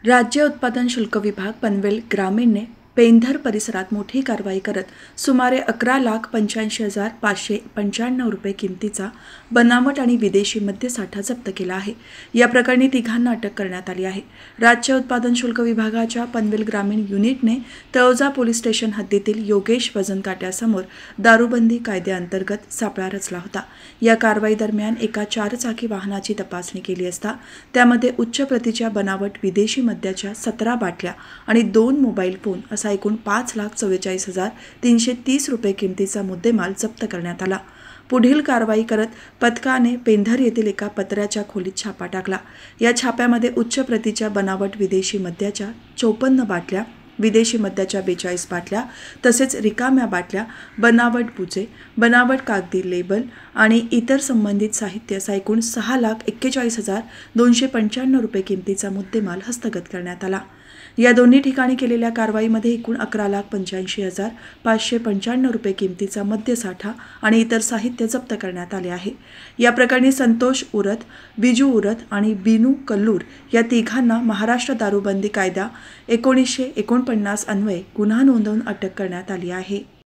राज्य उत्पादन शुल्क विभाग पनवेल ग्रामीणने पेंधर परिसरात मोठी कारवाई करत सुमारे 11,85,595 रुपये किमतीचा बनावट आणि विदेशी मद्यसाठा जप्त केला आहे। या प्रकरणी तिघांना अटक करण्यात आली आहे। राज्य उत्पादन शुल्क विभागाच्या पनवेल ग्रामीण युनिटने तळोजा पोलीस स्टेशन हद्दीतील योगेश वजन काट्यासमोर दारूबंदी कायद्याअंतर्गत सापळा रचला होता। या कारवाई दरम्यान एका 4 चाकी वाहनाची तपासणी केली असता त्यामध्ये उच्च प्रतीच्या बनावट विदेशी मद्याच्या 17 बाटल्या आणि 2 मोबाईल फोन असा एकूण 5,44,330 रुपये किमतीचा मुद्देमाल जप्त करण्यात आला। पुढील कारवाई करत पथकाने पेंधर येथील एका पत्र्याच्या खोलीत छापा टाकला। या छाप्यामध्ये उच्च प्रतीच्या बनावट विदेशी मद्याच्या 54 बाटल्या, विदेशी मद्याच्या 42 बाटल्या तसेच रिकाम्या बाटल्या, बनावट बुचे, बनावट कागदी लेबल आणि इतर संबंधित साहित्य असा एकूण 6,41,295 रुपये किमतीचा मुद्देमाल हस्तगत करण्यात आला। या दोन्ही ठिकाणी केलेल्या कारवाईमध्ये एकूण 11,85,595 रुपये किमतीचा मद्यसाठा आणि इतर साहित्य जप्त करण्यात आले आहे। या प्रकरणी संतोष उरत, बिजू उरत आणि बिनू कल्लूर या तिघांना महाराष्ट्र दारूबंदी कायदा 1949 अन्वये गुन्हा नोंदवून अटक करण्यात आली आहे।